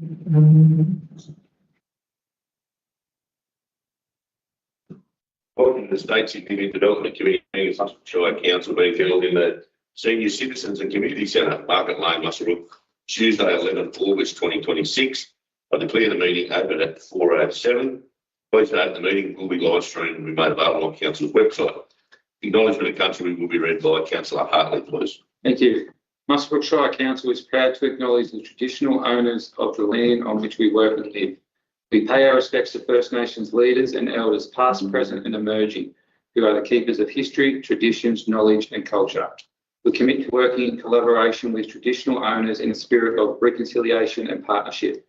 Welcome to the State Significant Development Committee meeting of Shire Council being held in the Senior Citizens and Community Centre, Market Lane, Muswellbrook, Tuesday, 11th August 2026. I declare the meeting open at 4:07. Please note the meeting will be live streamed and will be made available on Council's website. Acknowledgement of country will be read by Councillor Hartley, please. Thank you. Muswellbrook Shire Council is proud to acknowledge the traditional owners of the land on which we work and live. We pay our respects to First Nations leaders and elders past, present and emerging, who are the keepers of history, traditions, knowledge and culture. We commit to working in collaboration with traditional owners in a spirit of reconciliation and partnership.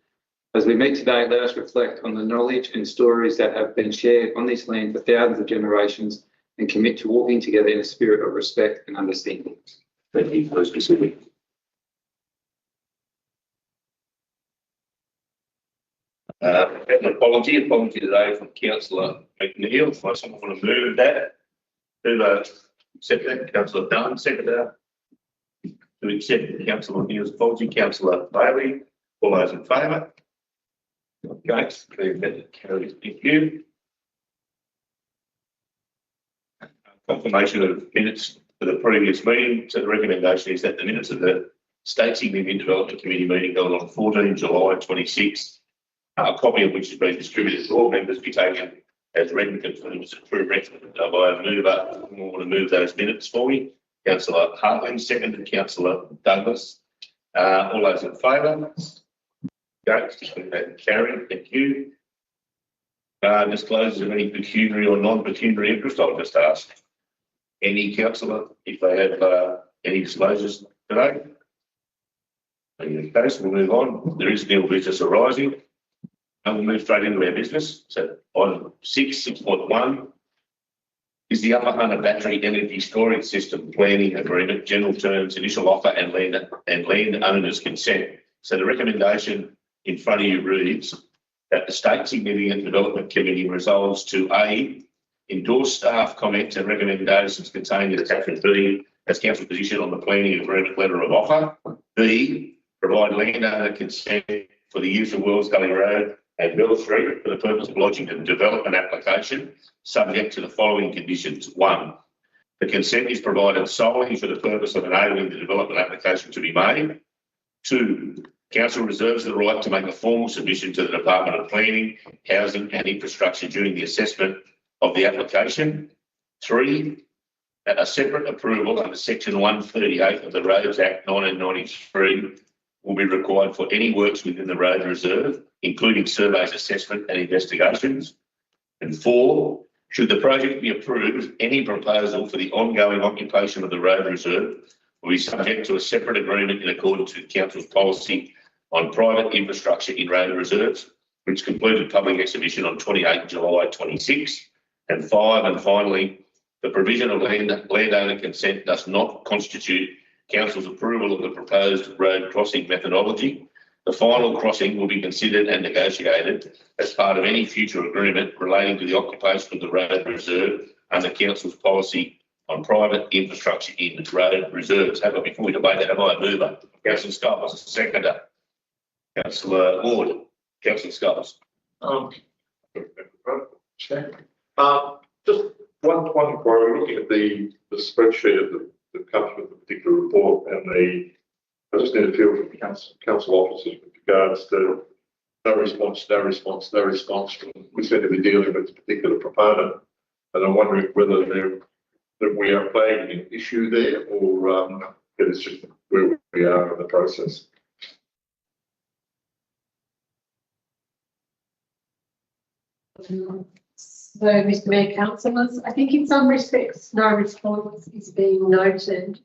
As we meet today, let us reflect on the knowledge and stories that have been shared on this land for thousands of generations and commit to walking together in a spirit of respect and understanding. Thank you. Please be seated. An apology today from Councillor McNeil. So someone want to move that? Who accept that? Councillor Dunn, seconder. To accept Councillor McNeil's apology, Councillor Bailey. All those in favour? Against? That carries. Thank you. Confirmation of minutes for the previous meeting. So the recommendation is that the minutes of the State Significant Development Committee meeting held on 14 July 26, a copy of which has been distributed to all members, be taken as read and confirmed as a true record. By a mover, someone want to move those minutes for me? Councillor Hartling, seconded Councillor Douglas. All those in favour? Against? That carried. Thank you. Disclosures of any pecuniary or non-pecuniary interest, I'll just ask any councillor if they have any disclosures today. In the case, we'll move on. There is nil business arising. And we'll move straight into our business. So on 6.1 is the Upper Hunter Battery Energy Storage System Planning Agreement, general terms, initial offer and land owners' consent. So the recommendation in front of you reads that the State Significant Development Committee resolves to A, endorse staff comments and recommendations contained in attachment B as council position on the planning agreement letter of offer. B, provide landowner consent for the use of Wells Gully Road and Bell Street for the purpose of lodging a development application subject to the following conditions. 1, the consent is provided solely for the purpose of enabling the development application to be made. 2, council reserves the right to make a formal submission to the Department of Planning, Housing and Infrastructure during the assessment of the application. 3, a separate approval under section 138 of the Roads Act 1993 will be required for any works within the road reserve, including surveys, assessment and investigations. And 4, should the project be approved, any proposal for the ongoing occupation of the road reserve will be subject to a separate agreement in accordance with Council's policy on private infrastructure in road reserves, which completed public exhibition on 28 July 26. And 5, and finally, the provision of landowner consent does not constitute Council's approval of the proposed road crossing methodology. The final crossing will be considered and negotiated as part of any future agreement relating to the occupation of the road reserve under Council's policy on private infrastructure in road reserves. However, before we debate that, have I a mover? Councillor Sculls, seconder. Councillor Ward. Councillor Sculls. Just one inquiry. Looking at the spreadsheet that comes with the particular report, and I just need a feel from council officers with regards to no response. We seem to be dealing with a particular proponent, and I'm wondering whether that we are flagging an issue there, or it's just where we are in the process. So, Mr. Mayor, councillors, I think in some respects no response is being noted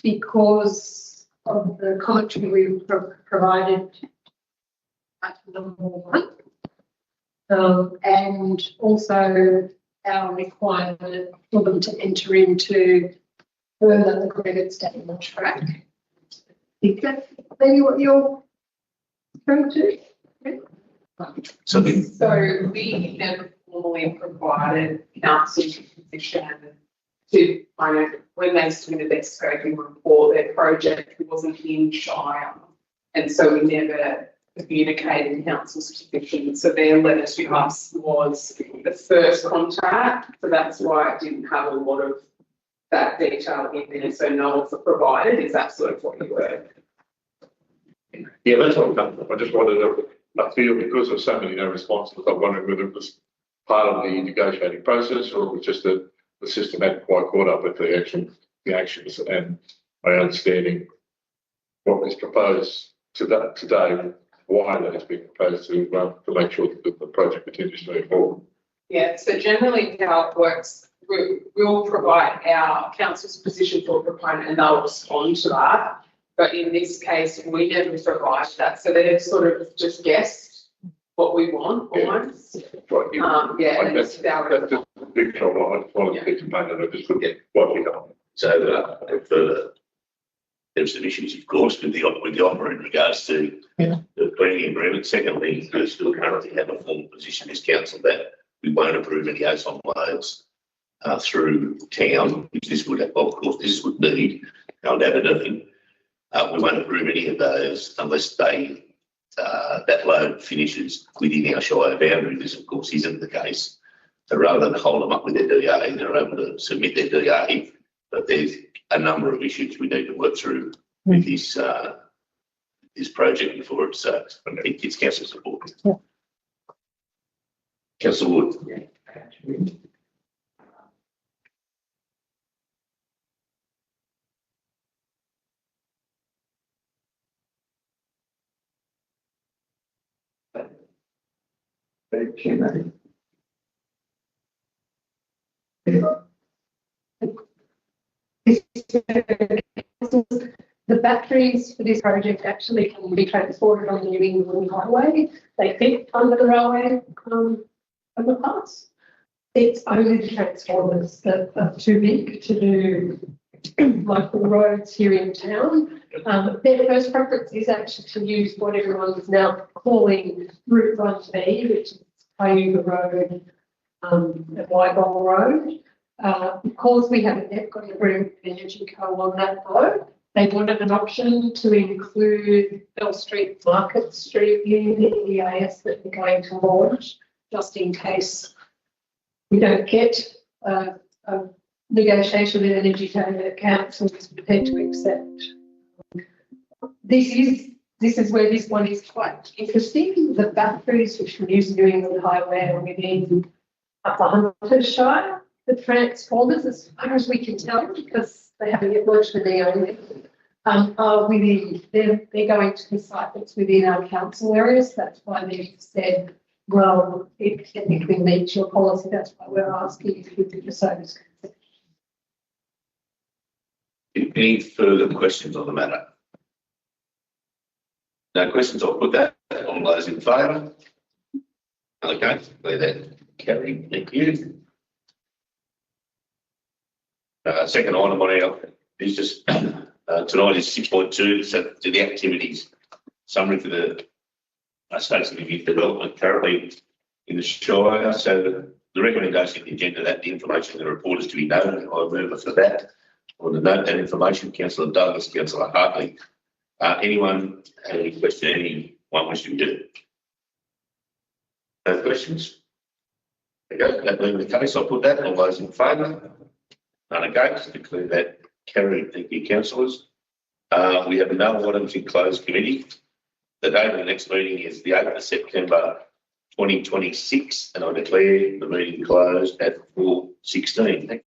because of the commentary we provided at number 1, and also our requirement for them to enter into further agreement statement on track. Is that maybe what you're trying to do? So we never formally provided council's position to kind of, when they submitted their scoping report, their project wasn't in Shire. And so we never communicating council's position. So their letter to us was the first contact, so that's why it didn't have a lot of that detail in there. So no one's provided, is that sort of what you were? Yeah, that's what I'm coming from. I just wanted to, I feel because there's so many no responses, I'm wondering whether it was part of the negotiating process or it was just that the system hadn't quite caught up with the actions and my understanding what was proposed today, why that has been proposed to make sure that the project continues to move forward. Yeah, so generally how it works, we'll provide our council's position for a proponent and they'll respond to that. But in this case, we never provide that. So they've sort of just guessed what we want almost. Right, Yeah, and it's that's just a big trouble. I just wanted to be component of just what we got. So, further, there's some issues, of course, with the offer in regards to the planning agreement. Secondly, we still currently have a formal position as council that we won't approve any ozone layers through town, which this would, of course, this would need, Mount Aberdeen. We won't approve any of those unless they that load finishes within our Shire boundary. This, of course, isn't the case. So rather than hold them up with their DA, they're able to submit their DA. But there's a number of issues we need to work through with this this project before it gets council support. Yeah. Councillor Wood. The batteries for this project actually can be transported on the New England Highway. They fit under the railway overpass. It's only the transformers that are too big to do local roads here in town. Their first preference is actually to use what everyone is now calling Route 1B, which is Cayuga Road and Wygong Road. Because we haven't yet got an agreement with Energy Co on that though, they wanted an option to include Bell Street, Market Street in the EAS that we're going to launch, just in case we don't get a negotiation with Energy Co that council is prepared to accept. This is where this one is quite interesting. The batteries which from New England Highway are within Upper Huntershire. The transformers, as far as we can tell, because they haven't yet launched the DO, are within, they're going to the site that's within our council areas. That's why they've said, well, it technically meets your policy. That's why we're asking if you could just service. Any further questions on the matter? No questions, I'll put that. All those in favour? Okay, let that carry. Thank you. Second item on our business tonight is 6.2, so to the activities summary for the States of Youth Development currently in the Shire. So the recommendation of the agenda that the information in the report is to be noted. I move for that. I want to note that information. Councillor Douglas, Councillor Hartley. Anyone have any question? Anyone wishing to? No questions? Okay, that being the case, I'll put that. All those in favour? None against. Declare that carried. Thank you, councillors. We have no items in closed committee. The date of the next meeting is the 8th of September 2026, and I declare the meeting closed at 4:16.